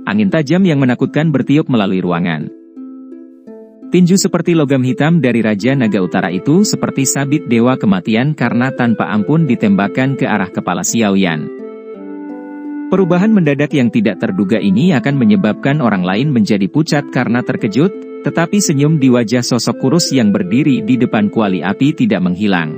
Angin tajam yang menakutkan bertiup melalui ruangan. Tinju seperti logam hitam dari Raja Naga Utara itu seperti sabit dewa kematian karena tanpa ampun ditembakkan ke arah kepala Xiao Yan. Perubahan mendadak yang tidak terduga ini akan menyebabkan orang lain menjadi pucat karena terkejut, tetapi senyum di wajah sosok kurus yang berdiri di depan kuali api tidak menghilang.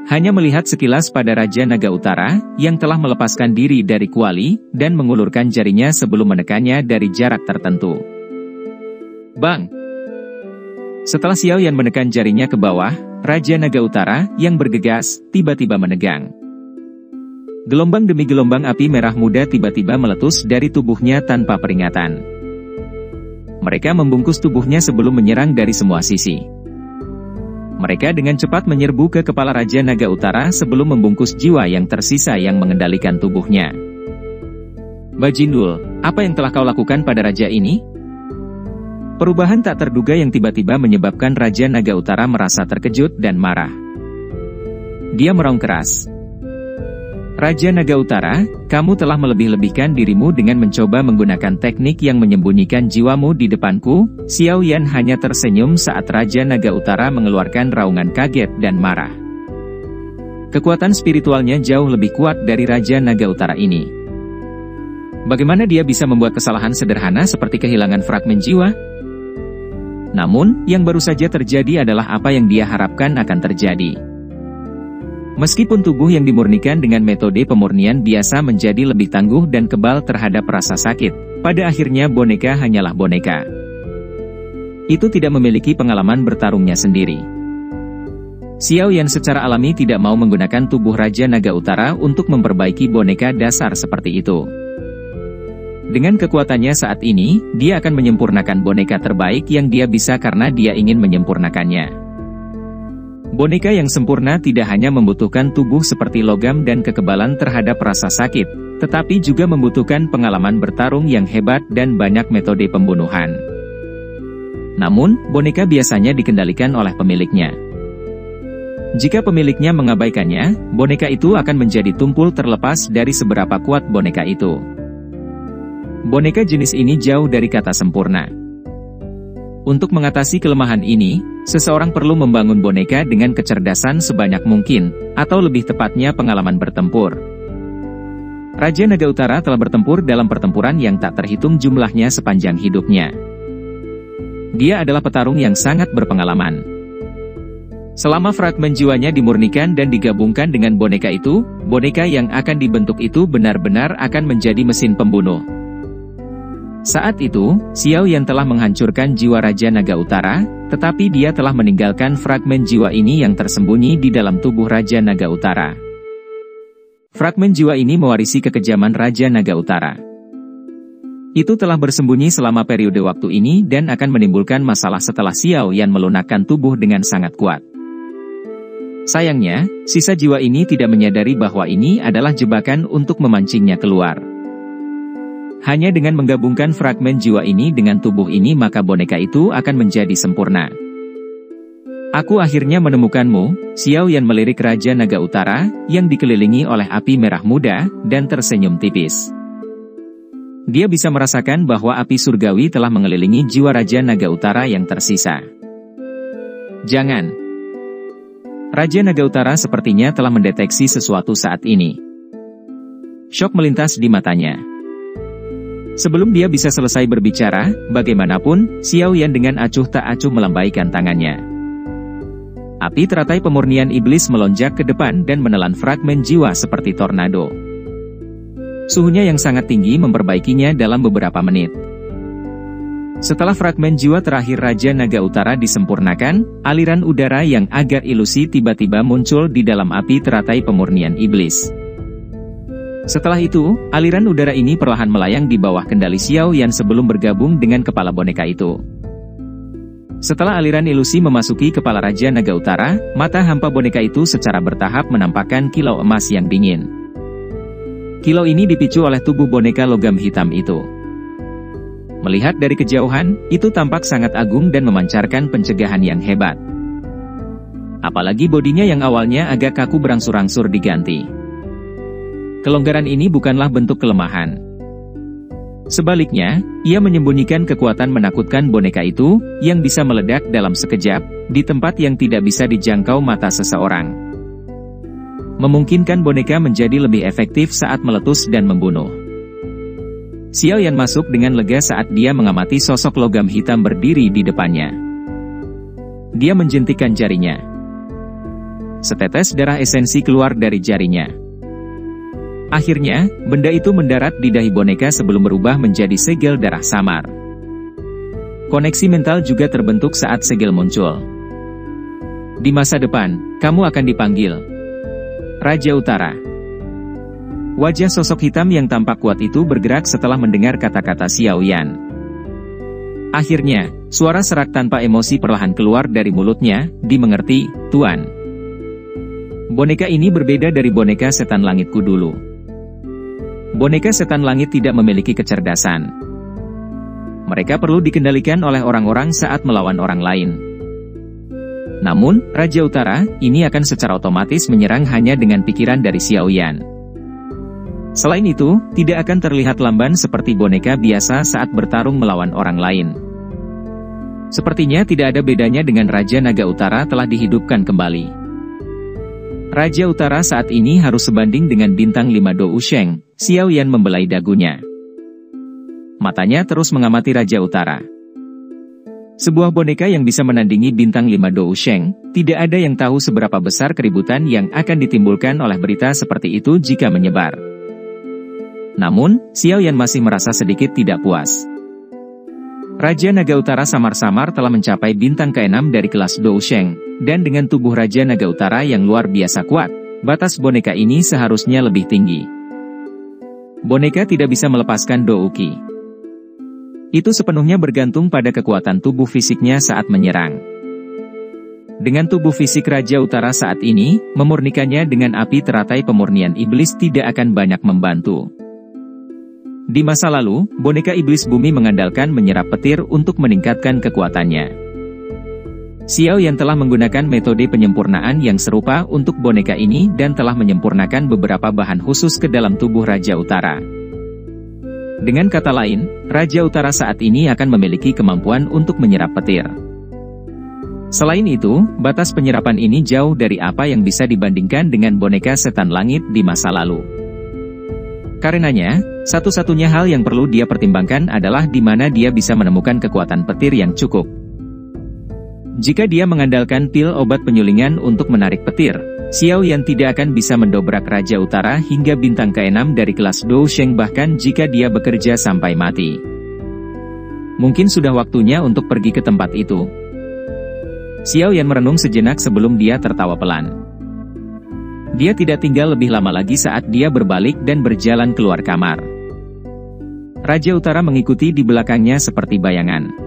Hanya melihat sekilas pada Raja Naga Utara, yang telah melepaskan diri dari kuali, dan mengulurkan jarinya sebelum menekannya dari jarak tertentu. Bang! Setelah Xiao Yan menekan jarinya ke bawah, Raja Naga Utara, yang bergegas, tiba-tiba menegang. Gelombang demi gelombang api merah muda tiba-tiba meletus dari tubuhnya tanpa peringatan. Mereka membungkus tubuhnya sebelum menyerang dari semua sisi. Mereka dengan cepat menyerbu ke kepala Raja Naga Utara sebelum membungkus jiwa yang tersisa yang mengendalikan tubuhnya. Bajindul, apa yang telah kau lakukan pada raja ini? Perubahan tak terduga yang tiba-tiba menyebabkan Raja Naga Utara merasa terkejut dan marah. Dia meraung keras. Raja Naga Utara, kamu telah melebih-lebihkan dirimu dengan mencoba menggunakan teknik yang menyembunyikan jiwamu di depanku. Xiao Yan hanya tersenyum saat Raja Naga Utara mengeluarkan raungan kaget dan marah. Kekuatan spiritualnya jauh lebih kuat dari Raja Naga Utara ini. Bagaimana dia bisa membuat kesalahan sederhana seperti kehilangan fragmen jiwa? Namun, yang baru saja terjadi adalah apa yang dia harapkan akan terjadi. Meskipun tubuh yang dimurnikan dengan metode pemurnian biasa menjadi lebih tangguh dan kebal terhadap rasa sakit, pada akhirnya boneka hanyalah boneka. Itu tidak memiliki pengalaman bertarungnya sendiri. Xiao Yan secara alami tidak mau menggunakan tubuh Raja Naga Utara untuk memperbaiki boneka dasar seperti itu. Dengan kekuatannya saat ini, dia akan menyempurnakan boneka terbaik yang dia bisa karena dia ingin menyempurnakannya. Boneka yang sempurna tidak hanya membutuhkan tubuh seperti logam dan kekebalan terhadap rasa sakit, tetapi juga membutuhkan pengalaman bertarung yang hebat dan banyak metode pembunuhan. Namun, boneka biasanya dikendalikan oleh pemiliknya. Jika pemiliknya mengabaikannya, boneka itu akan menjadi tumpul terlepas dari seberapa kuat boneka itu. Boneka jenis ini jauh dari kata sempurna. Untuk mengatasi kelemahan ini, seseorang perlu membangun boneka dengan kecerdasan sebanyak mungkin, atau lebih tepatnya pengalaman bertempur. Raja Naga Utara telah bertempur dalam pertempuran yang tak terhitung jumlahnya sepanjang hidupnya. Dia adalah petarung yang sangat berpengalaman. Selama fragmen jiwanya dimurnikan dan digabungkan dengan boneka itu, boneka yang akan dibentuk itu benar-benar akan menjadi mesin pembunuh. Saat itu, Xiao Yan telah menghancurkan jiwa Raja Naga Utara, tetapi dia telah meninggalkan fragmen jiwa ini yang tersembunyi di dalam tubuh Raja Naga Utara. Fragmen jiwa ini mewarisi kekejaman Raja Naga Utara. Itu telah bersembunyi selama periode waktu ini dan akan menimbulkan masalah setelah Xiao Yan melunakkan tubuh dengan sangat kuat. Sayangnya, sisa jiwa ini tidak menyadari bahwa ini adalah jebakan untuk memancingnya keluar. Hanya dengan menggabungkan fragmen jiwa ini dengan tubuh ini maka boneka itu akan menjadi sempurna. Aku akhirnya menemukanmu, Xiao Yan melirik Raja Naga Utara, yang dikelilingi oleh api merah muda, dan tersenyum tipis. Dia bisa merasakan bahwa api surgawi telah mengelilingi jiwa Raja Naga Utara yang tersisa. Jangan. Raja Naga Utara sepertinya telah mendeteksi sesuatu saat ini. Syok melintas di matanya. Sebelum dia bisa selesai berbicara, bagaimanapun, Xiao Yan dengan acuh tak acuh melambaikan tangannya. Api teratai pemurnian iblis melonjak ke depan dan menelan fragmen jiwa seperti tornado. Suhunya yang sangat tinggi memperbaikinya dalam beberapa menit. Setelah fragmen jiwa terakhir Raja Naga Utara disempurnakan, aliran udara yang agak ilusi tiba-tiba muncul di dalam api teratai pemurnian iblis. Setelah itu, aliran udara ini perlahan melayang di bawah kendali Xiao Yan sebelum bergabung dengan kepala boneka itu. Setelah aliran ilusi memasuki kepala Raja Naga Utara, mata hampa boneka itu secara bertahap menampakkan kilau emas yang dingin. Kilau ini dipicu oleh tubuh boneka logam hitam itu. Melihat dari kejauhan, itu tampak sangat agung dan memancarkan pencegahan yang hebat. Apalagi bodinya yang awalnya agak kaku berangsur-angsur diganti. Kelonggaran ini bukanlah bentuk kelemahan. Sebaliknya, ia menyembunyikan kekuatan menakutkan boneka itu, yang bisa meledak dalam sekejap, di tempat yang tidak bisa dijangkau mata seseorang. Memungkinkan boneka menjadi lebih efektif saat meletus dan membunuh. Xiao Yan masuk dengan lega saat dia mengamati sosok logam hitam berdiri di depannya. Dia menjentikkan jarinya. Setetes darah esensi keluar dari jarinya. Akhirnya, benda itu mendarat di dahi boneka sebelum berubah menjadi segel darah samar. Koneksi mental juga terbentuk saat segel muncul. Di masa depan, kamu akan dipanggil Raja Utara. Wajah sosok hitam yang tampak kuat itu bergerak setelah mendengar kata-kata Xiao Yan. Akhirnya, suara serak tanpa emosi perlahan keluar dari mulutnya, dimengerti, Tuan. Boneka ini berbeda dari boneka setan langitku dulu. Boneka setan langit tidak memiliki kecerdasan. Mereka perlu dikendalikan oleh orang-orang saat melawan orang lain. Namun, Raja Utara, ini akan secara otomatis menyerang hanya dengan pikiran dari Xiao Yan. Selain itu, tidak akan terlihat lamban seperti boneka biasa saat bertarung melawan orang lain. Sepertinya tidak ada bedanya dengan Raja Naga Utara telah dihidupkan kembali. Raja Utara saat ini harus sebanding dengan bintang 5 Dou Sheng. Xiao Yan membelai dagunya. Matanya terus mengamati Raja Utara. Sebuah boneka yang bisa menandingi bintang 5 Dou Sheng, tidak ada yang tahu seberapa besar keributan yang akan ditimbulkan oleh berita seperti itu jika menyebar. Namun, Xiao Yan masih merasa sedikit tidak puas. Raja Naga Utara samar-samar telah mencapai bintang ke-6 dari kelas Dou Sheng, dan dengan tubuh Raja Naga Utara yang luar biasa kuat, batas boneka ini seharusnya lebih tinggi. Boneka tidak bisa melepaskan Dou Qi. Itu sepenuhnya bergantung pada kekuatan tubuh fisiknya saat menyerang. Dengan tubuh fisik Raja Utara saat ini, memurnikannya dengan api teratai pemurnian iblis tidak akan banyak membantu. Di masa lalu, boneka iblis bumi mengandalkan menyerap petir untuk meningkatkan kekuatannya. Xiao Yan telah menggunakan metode penyempurnaan yang serupa untuk boneka ini dan telah menyempurnakan beberapa bahan khusus ke dalam tubuh Raja Utara. Dengan kata lain, Raja Utara saat ini akan memiliki kemampuan untuk menyerap petir. Selain itu, batas penyerapan ini jauh dari apa yang bisa dibandingkan dengan boneka setan langit di masa lalu. Karenanya, satu-satunya hal yang perlu dia pertimbangkan adalah di mana dia bisa menemukan kekuatan petir yang cukup. Jika dia mengandalkan pil obat penyulingan untuk menarik petir, Xiao Yan tidak akan bisa mendobrak Raja Utara hingga bintang ke-6 dari kelas Dou Sheng bahkan jika dia bekerja sampai mati. Mungkin sudah waktunya untuk pergi ke tempat itu. Xiao Yan merenung sejenak sebelum dia tertawa pelan. Dia tidak tinggal lebih lama lagi saat dia berbalik dan berjalan keluar kamar. Raja Utara mengikuti di belakangnya seperti bayangan.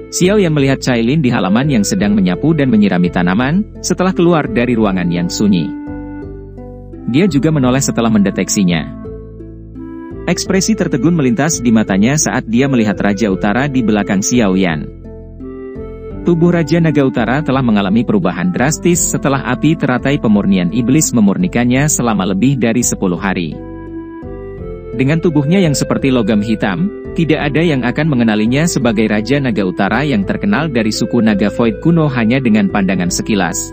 Xiao Yan melihat Cailin di halaman yang sedang menyapu dan menyirami tanaman, setelah keluar dari ruangan yang sunyi. Dia juga menoleh setelah mendeteksinya. Ekspresi tertegun melintas di matanya saat dia melihat Raja Utara di belakang Xiao Yan. Tubuh Raja Naga Utara telah mengalami perubahan drastis setelah api teratai pemurnian iblis memurnikannya selama lebih dari 10 hari. Dengan tubuhnya yang seperti logam hitam, tidak ada yang akan mengenalinya sebagai Raja Naga Utara yang terkenal dari suku Naga Void kuno hanya dengan pandangan sekilas.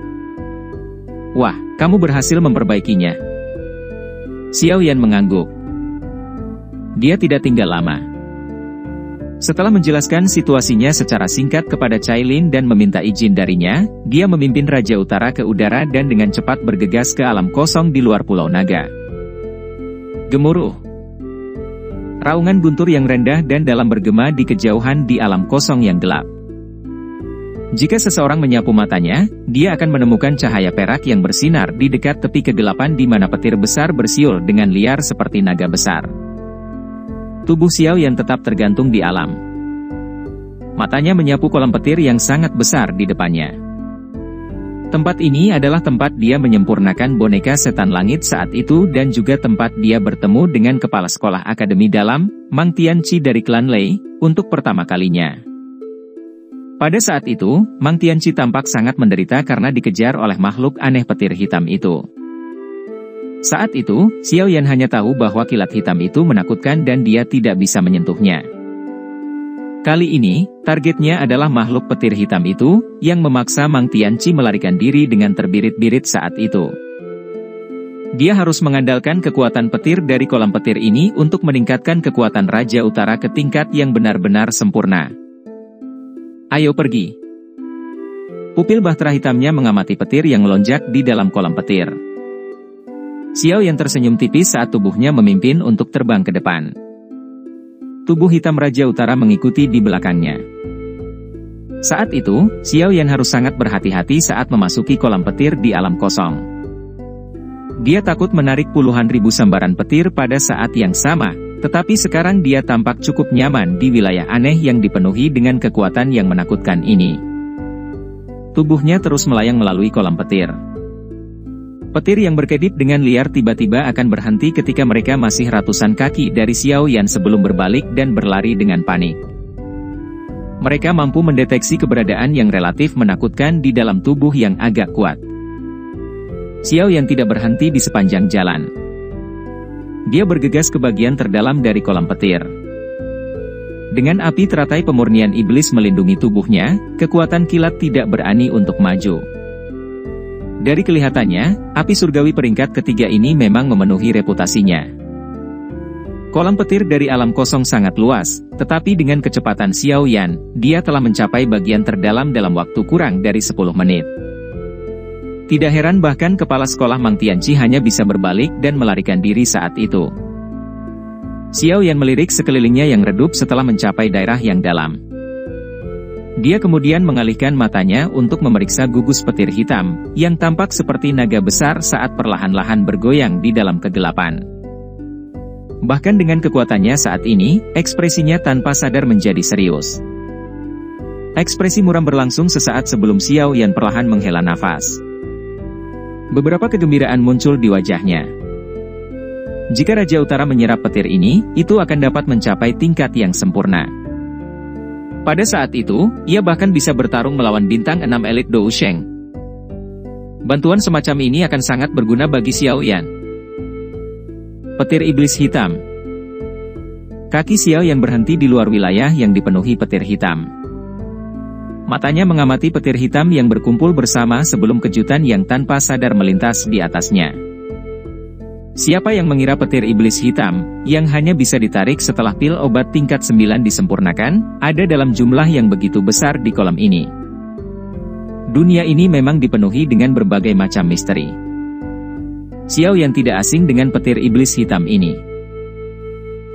Wah, kamu berhasil memperbaikinya. Xiao Yan mengangguk. Dia tidak tinggal lama. Setelah menjelaskan situasinya secara singkat kepada Cailin dan meminta izin darinya, dia memimpin Raja Utara ke udara dan dengan cepat bergegas ke alam kosong di luar Pulau Naga. Gemuruh. Raungan guntur yang rendah dan dalam bergema di kejauhan di alam kosong yang gelap. Jika seseorang menyapu matanya, dia akan menemukan cahaya perak yang bersinar di dekat tepi kegelapan di mana petir besar bersiul dengan liar seperti naga besar. Tubuh Xiao Yan tetap tergantung di alam. Matanya menyapu kolam petir yang sangat besar di depannya. Tempat ini adalah tempat dia menyempurnakan boneka setan langit saat itu dan juga tempat dia bertemu dengan kepala sekolah akademi dalam, Mang Tianqi dari klan Lei, untuk pertama kalinya. Pada saat itu, Mang Tianqi tampak sangat menderita karena dikejar oleh makhluk aneh petir hitam itu. Saat itu, Xiao Yan hanya tahu bahwa kilat hitam itu menakutkan dan dia tidak bisa menyentuhnya. Kali ini, targetnya adalah makhluk petir hitam itu, yang memaksa Mang Tianqi melarikan diri dengan terbirit-birit saat itu. Dia harus mengandalkan kekuatan petir dari kolam petir ini untuk meningkatkan kekuatan Raja Utara ke tingkat yang benar-benar sempurna. Ayo pergi. Pupil bahtera hitamnya mengamati petir yang melonjak di dalam kolam petir. Xiao Yan tersenyum tipis saat tubuhnya memimpin untuk terbang ke depan. Tubuh hitam Raja Utara mengikuti di belakangnya. Saat itu, Xiao Yan harus sangat berhati-hati saat memasuki kolam petir di alam kosong. Dia takut menarik puluhan ribu sambaran petir pada saat yang sama, tetapi sekarang dia tampak cukup nyaman di wilayah aneh yang dipenuhi dengan kekuatan yang menakutkan ini. Tubuhnya terus melayang melalui kolam petir. Petir yang berkedip dengan liar tiba-tiba akan berhenti ketika mereka masih ratusan kaki dari Xiao Yan sebelum berbalik dan berlari dengan panik. Mereka mampu mendeteksi keberadaan yang relatif menakutkan di dalam tubuh yang agak kuat. Xiao Yan tidak berhenti di sepanjang jalan. Dia bergegas ke bagian terdalam dari kolam petir. Dengan api teratai pemurnian iblis melindungi tubuhnya, kekuatan kilat tidak berani untuk maju. Dari kelihatannya, api surgawi peringkat ketiga ini memang memenuhi reputasinya. Kolam petir dari alam kosong sangat luas, tetapi dengan kecepatan Xiao Yan, dia telah mencapai bagian terdalam dalam waktu kurang dari 10 menit. Tidak heran bahkan kepala sekolah Mang Tianqi hanya bisa berbalik dan melarikan diri saat itu. Xiao Yan melirik sekelilingnya yang redup setelah mencapai daerah yang dalam. Dia kemudian mengalihkan matanya untuk memeriksa gugus petir hitam, yang tampak seperti naga besar saat perlahan-lahan bergoyang di dalam kegelapan. Bahkan dengan kekuatannya saat ini, ekspresinya tanpa sadar menjadi serius. Ekspresi muram berlangsung sesaat sebelum Xiao Yan perlahan menghela nafas. Beberapa kegembiraan muncul di wajahnya. Jika Raja Utara menyerap petir ini, itu akan dapat mencapai tingkat yang sempurna. Pada saat itu, ia bahkan bisa bertarung melawan bintang 6 elit Dou Sheng. Bantuan semacam ini akan sangat berguna bagi Xiao Yan. Petir iblis hitam. Kaki Xiao Yan berhenti di luar wilayah yang dipenuhi petir hitam. Matanya mengamati petir hitam yang berkumpul bersama sebelum kejutan yang tanpa sadar melintas di atasnya. Siapa yang mengira petir iblis hitam, yang hanya bisa ditarik setelah pil obat tingkat 9 disempurnakan, ada dalam jumlah yang begitu besar di kolam ini. Dunia ini memang dipenuhi dengan berbagai macam misteri. Xiao Yan tidak asing dengan petir iblis hitam ini.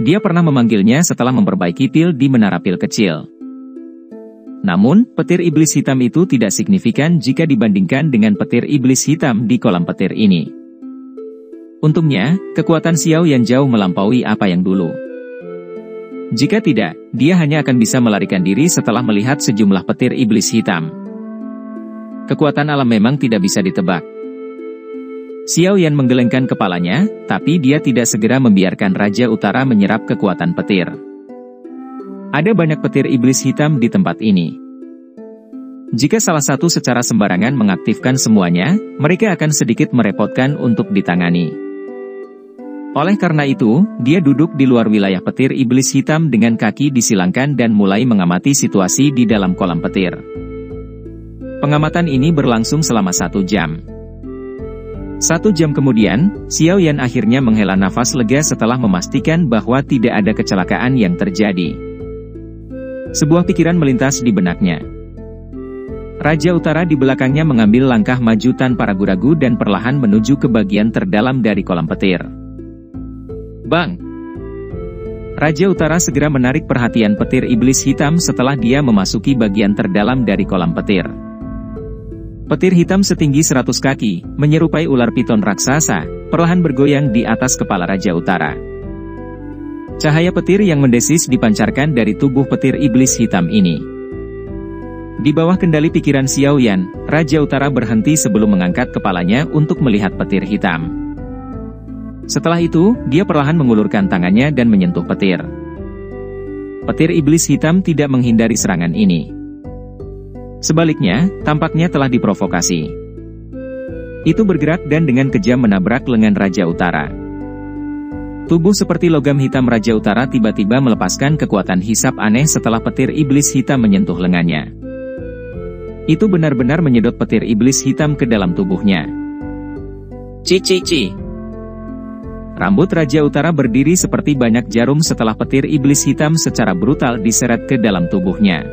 Dia pernah memanggilnya setelah memperbaiki pil di menara pil kecil. Namun, petir iblis hitam itu tidak signifikan jika dibandingkan dengan petir iblis hitam di kolam petir ini. Untungnya, kekuatan Xiao Yan jauh melampaui apa yang dulu. Jika tidak, dia hanya akan bisa melarikan diri setelah melihat sejumlah petir iblis hitam. Kekuatan alam memang tidak bisa ditebak. Xiao Yan menggelengkan kepalanya, tapi dia tidak segera membiarkan Raja Utara menyerap kekuatan petir. Ada banyak petir iblis hitam di tempat ini. Jika salah satu secara sembarangan mengaktifkan semuanya, mereka akan sedikit merepotkan untuk ditangani. Oleh karena itu, dia duduk di luar wilayah petir iblis hitam dengan kaki disilangkan dan mulai mengamati situasi di dalam kolam petir. Pengamatan ini berlangsung selama 1 jam. 1 jam kemudian, Xiao Yan akhirnya menghela nafas lega setelah memastikan bahwa tidak ada kecelakaan yang terjadi. Sebuah pikiran melintas di benaknya. Raja Utara di belakangnya mengambil langkah maju tanpa ragu-ragu dan perlahan menuju ke bagian terdalam dari kolam petir. Bang! Raja Utara segera menarik perhatian petir iblis hitam setelah dia memasuki bagian terdalam dari kolam petir. Petir hitam setinggi 100 kaki, menyerupai ular piton raksasa, perlahan bergoyang di atas kepala Raja Utara. Cahaya petir yang mendesis dipancarkan dari tubuh petir iblis hitam ini. Di bawah kendali pikiran Xiao Yan, Raja Utara berhenti sebelum mengangkat kepalanya untuk melihat petir hitam. Setelah itu, dia perlahan mengulurkan tangannya dan menyentuh petir. Petir iblis hitam tidak menghindari serangan ini. Sebaliknya, tampaknya telah diprovokasi. Itu bergerak dan dengan kejam menabrak lengan Raja Utara. Tubuh seperti logam hitam Raja Utara tiba-tiba melepaskan kekuatan hisap aneh setelah petir iblis hitam menyentuh lengannya. Itu benar-benar menyedot petir iblis hitam ke dalam tubuhnya. Ci. Rambut Raja Utara berdiri seperti banyak jarum setelah petir iblis hitam secara brutal diseret ke dalam tubuhnya.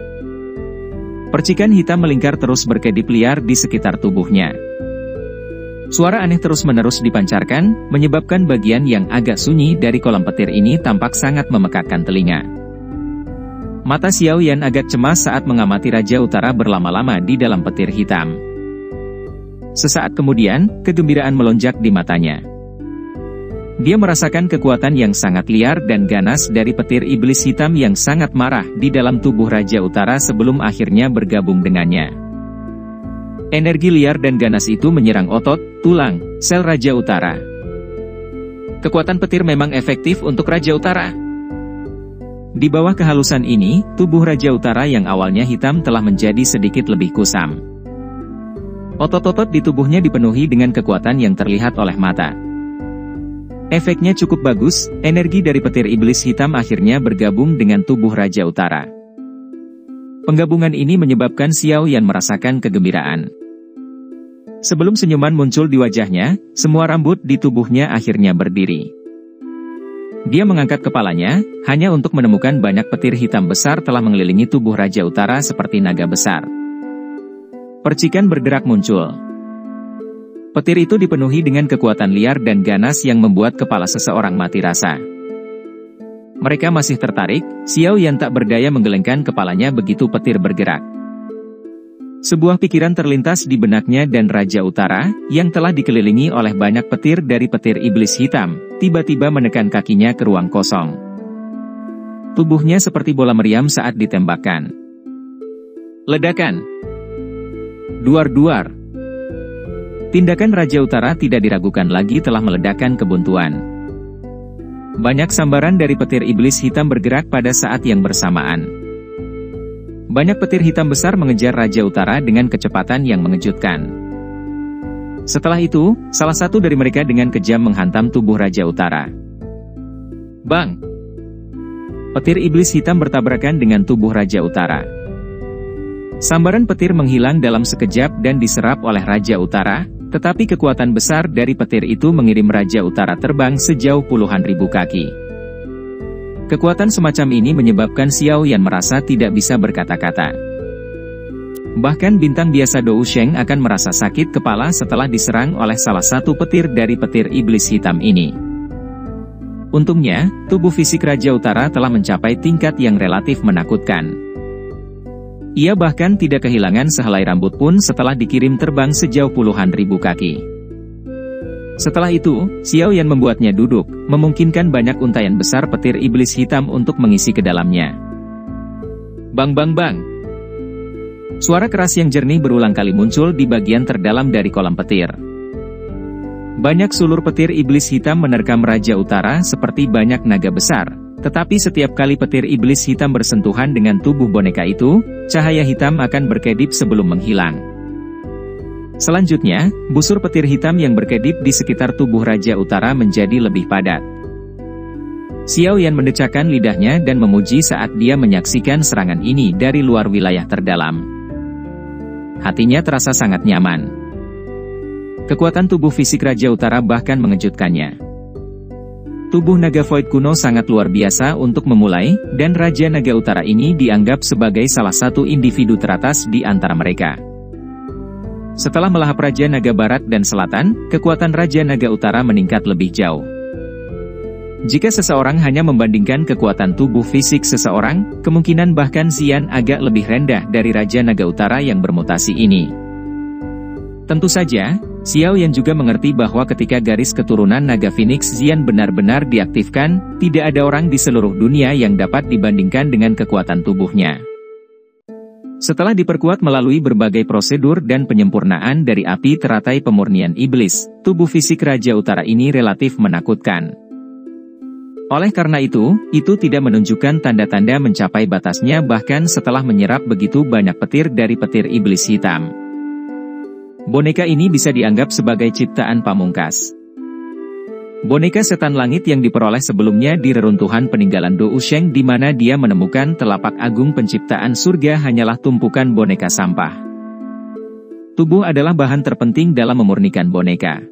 Percikan hitam melingkar terus berkedip liar di sekitar tubuhnya. Suara aneh terus-menerus dipancarkan, menyebabkan bagian yang agak sunyi dari kolam petir ini tampak sangat memekakkan telinga. Mata Xiao Yan agak cemas saat mengamati Raja Utara berlama-lama di dalam petir hitam. Sesaat kemudian, kegembiraan melonjak di matanya. Dia merasakan kekuatan yang sangat liar dan ganas dari petir iblis hitam yang sangat marah di dalam tubuh Raja Utara sebelum akhirnya bergabung dengannya. Energi liar dan ganas itu menyerang otot, tulang, sel Raja Utara. Kekuatan petir memang efektif untuk Raja Utara. Di bawah kehalusan ini, tubuh Raja Utara yang awalnya hitam telah menjadi sedikit lebih kusam. Otot-otot di tubuhnya dipenuhi dengan kekuatan yang terlihat oleh mata. Efeknya cukup bagus, energi dari petir iblis hitam akhirnya bergabung dengan tubuh Raja Utara. Penggabungan ini menyebabkan Xiao Yan merasakan kegembiraan. Sebelum senyuman muncul di wajahnya, semua rambut di tubuhnya akhirnya berdiri. Dia mengangkat kepalanya, hanya untuk menemukan banyak petir hitam besar telah mengelilingi tubuh Raja Utara seperti naga besar. Percikan bergerak muncul. Petir itu dipenuhi dengan kekuatan liar dan ganas yang membuat kepala seseorang mati rasa. Mereka masih tertarik, Xiao Yan tak berdaya menggelengkan kepalanya begitu petir bergerak. Sebuah pikiran terlintas di benaknya dan Raja Utara, yang telah dikelilingi oleh banyak petir dari petir iblis hitam, tiba-tiba menekan kakinya ke ruang kosong. Tubuhnya seperti bola meriam saat ditembakkan. Ledakan. Duar-duar. Tindakan Raja Utara tidak diragukan lagi telah meledakkan kebuntuan. Banyak sambaran dari petir iblis hitam bergerak pada saat yang bersamaan. Banyak petir hitam besar mengejar Raja Utara dengan kecepatan yang mengejutkan. Setelah itu, salah satu dari mereka dengan kejam menghantam tubuh Raja Utara. Bang! Petir iblis hitam bertabrakan dengan tubuh Raja Utara. Sambaran petir menghilang dalam sekejap dan diserap oleh Raja Utara, tetapi kekuatan besar dari petir itu mengirim Raja Utara terbang sejauh puluhan ribu kaki. Kekuatan semacam ini menyebabkan Xiao Yan merasa tidak bisa berkata-kata. Bahkan bintang biasa Dou Sheng akan merasa sakit kepala setelah diserang oleh salah satu petir dari petir iblis hitam ini. Untungnya, tubuh fisik Raja Utara telah mencapai tingkat yang relatif menakutkan. Ia bahkan tidak kehilangan sehelai rambut pun setelah dikirim terbang sejauh puluhan ribu kaki. Setelah itu, Xiao Yan membuatnya duduk, memungkinkan banyak untaian besar petir iblis hitam untuk mengisi ke dalamnya. Bang bang bang. Suara keras yang jernih berulang kali muncul di bagian terdalam dari kolam petir. Banyak sulur petir iblis hitam menerkam Raja Utara seperti banyak naga besar. Tetapi setiap kali petir iblis hitam bersentuhan dengan tubuh boneka itu, cahaya hitam akan berkedip sebelum menghilang. Selanjutnya, busur petir hitam yang berkedip di sekitar tubuh Raja Utara menjadi lebih padat. Xiao Yan mendecakkan lidahnya dan memuji saat dia menyaksikan serangan ini dari luar wilayah terdalam. Hatinya terasa sangat nyaman. Kekuatan tubuh fisik Raja Utara bahkan mengejutkannya. Tubuh naga void kuno sangat luar biasa untuk memulai, dan Raja Naga Utara ini dianggap sebagai salah satu individu teratas di antara mereka. Setelah melahap Raja Naga Barat dan Selatan, kekuatan Raja Naga Utara meningkat lebih jauh. Jika seseorang hanya membandingkan kekuatan tubuh fisik seseorang, kemungkinan bahkan Xian agak lebih rendah dari Raja Naga Utara yang bermutasi ini. Tentu saja, Xiao Yan juga mengerti bahwa ketika garis keturunan Naga Phoenix Xian benar-benar diaktifkan, tidak ada orang di seluruh dunia yang dapat dibandingkan dengan kekuatan tubuhnya. Setelah diperkuat melalui berbagai prosedur dan penyempurnaan dari api teratai pemurnian iblis, tubuh fisik Raja Utara ini relatif menakutkan. Oleh karena itu tidak menunjukkan tanda-tanda mencapai batasnya bahkan setelah menyerap begitu banyak petir dari petir iblis hitam. Boneka ini bisa dianggap sebagai ciptaan pamungkas. Boneka setan langit yang diperoleh sebelumnya di reruntuhan peninggalan Do Usheng di mana dia menemukan telapak agung penciptaan surga hanyalah tumpukan boneka sampah. Tubuh adalah bahan terpenting dalam memurnikan boneka.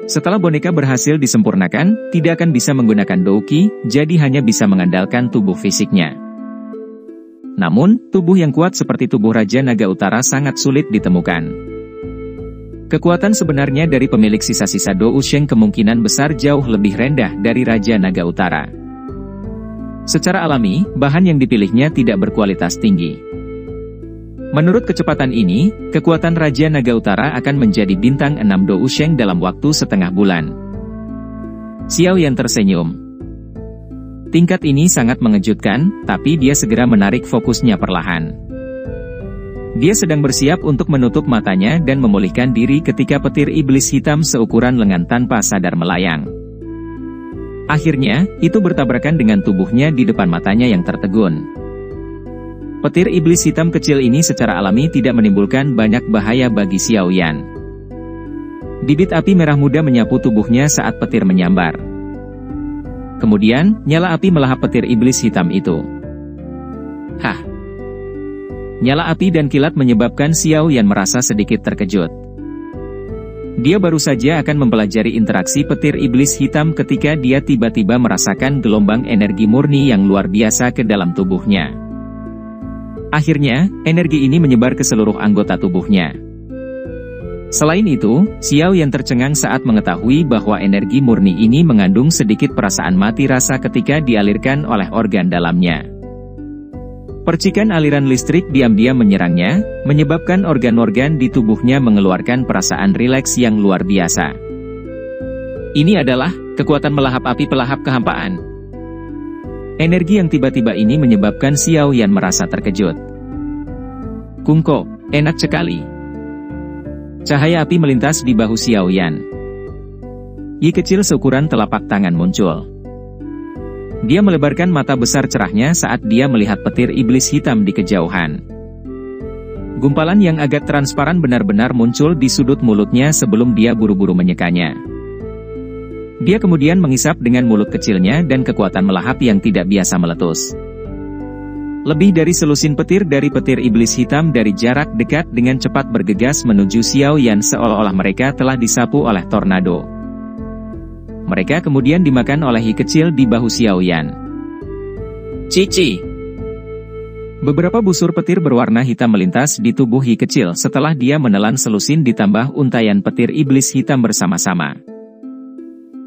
Setelah boneka berhasil disempurnakan, tidak akan bisa menggunakan Douqi, jadi hanya bisa mengandalkan tubuh fisiknya. Namun, tubuh yang kuat seperti tubuh Raja Naga Utara sangat sulit ditemukan. Kekuatan sebenarnya dari pemilik sisa-sisa Do Usheng kemungkinan besar jauh lebih rendah dari Raja Naga Utara. Secara alami, bahan yang dipilihnya tidak berkualitas tinggi. Menurut kecepatan ini, kekuatan Raja Naga Utara akan menjadi bintang 6 Do Usheng dalam waktu setengah bulan. Xiao Yan tersenyum. Tingkat ini sangat mengejutkan, tapi dia segera menarik fokusnya perlahan. Dia sedang bersiap untuk menutup matanya dan memulihkan diri ketika petir iblis hitam seukuran lengan tanpa sadar melayang. Akhirnya, itu bertabrakan dengan tubuhnya di depan matanya yang tertegun. Petir iblis hitam kecil ini secara alami tidak menimbulkan banyak bahaya bagi Xiao Yan. Bibit api merah muda menyapu tubuhnya saat petir menyambar. Kemudian, nyala api melahap petir iblis hitam itu. Hah! Nyala api dan kilat menyebabkan Xiao Yan merasa sedikit terkejut. Dia baru saja akan mempelajari interaksi petir iblis hitam ketika dia tiba-tiba merasakan gelombang energi murni yang luar biasa ke dalam tubuhnya. Akhirnya, energi ini menyebar ke seluruh anggota tubuhnya. Selain itu, Xiao Yan tercengang saat mengetahui bahwa energi murni ini mengandung sedikit perasaan mati rasa ketika dialirkan oleh organ dalamnya. Percikan aliran listrik diam-diam menyerangnya, menyebabkan organ-organ di tubuhnya mengeluarkan perasaan rileks yang luar biasa. Ini adalah kekuatan melahap api pelahap kehampaan. Energi yang tiba-tiba ini menyebabkan Xiao Yan merasa terkejut. Kungko, enak sekali. Cahaya api melintas di bahu Xiao Yan. Yi kecil seukuran telapak tangan muncul. Dia melebarkan mata besar cerahnya saat dia melihat petir iblis hitam di kejauhan. Gumpalan yang agak transparan benar-benar muncul di sudut mulutnya sebelum dia buru-buru menyekanya. Dia kemudian mengisap dengan mulut kecilnya dan kekuatan melahap yang tidak biasa meletus. Lebih dari selusin petir dari petir iblis hitam dari jarak dekat dengan cepat bergegas menuju Xiao Yan seolah-olah mereka telah disapu oleh tornado. Mereka kemudian dimakan oleh Yi kecil di bahu Xiao Yan. Cici! Beberapa busur petir berwarna hitam melintas di tubuh Yi kecil setelah dia menelan selusin ditambah untayan petir iblis hitam bersama-sama.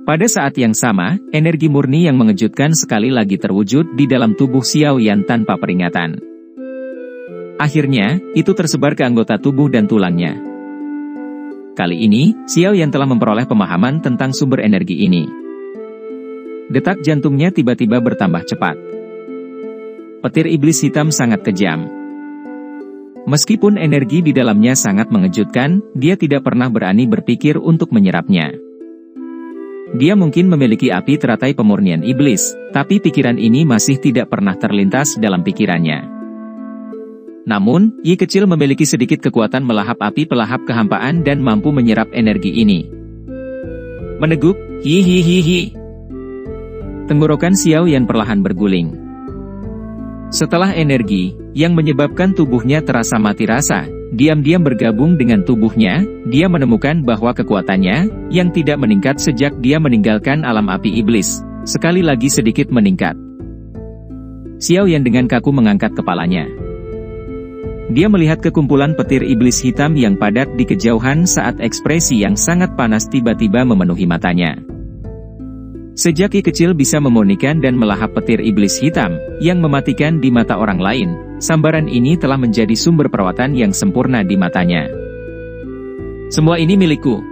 Pada saat yang sama, energi murni yang mengejutkan sekali lagi terwujud di dalam tubuh Xiao Yan tanpa peringatan. Akhirnya, itu tersebar ke anggota tubuh dan tulangnya. Kali ini, Xiao Yan telah memperoleh pemahaman tentang sumber energi ini. Detak jantungnya tiba-tiba bertambah cepat. Petir iblis hitam sangat kejam. Meskipun energi di dalamnya sangat mengejutkan, dia tidak pernah berani berpikir untuk menyerapnya. Dia mungkin memiliki api teratai pemurnian iblis, tapi pikiran ini masih tidak pernah terlintas dalam pikirannya. Namun, Yi kecil memiliki sedikit kekuatan melahap api pelahap kehampaan dan mampu menyerap energi ini. Meneguk, hihihihi. Tenggorokan Xiao Yan perlahan berguling. Setelah energi, yang menyebabkan tubuhnya terasa mati rasa, diam-diam bergabung dengan tubuhnya, dia menemukan bahwa kekuatannya, yang tidak meningkat sejak dia meninggalkan alam api iblis, sekali lagi sedikit meningkat. Xiao Yan dengan kaku mengangkat kepalanya. Dia melihat kekumpulan petir iblis hitam yang padat di kejauhan saat ekspresi yang sangat panas tiba-tiba memenuhi matanya. Sejak Yi kecil bisa memurnikan dan melahap petir iblis hitam, yang mematikan di mata orang lain, sambaran ini telah menjadi sumber perawatan yang sempurna di matanya. Semua ini milikku.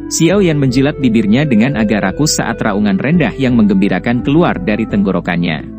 Xiao Yan menjilat bibirnya dengan agak rakus saat raungan rendah yang menggembirakan keluar dari tenggorokannya.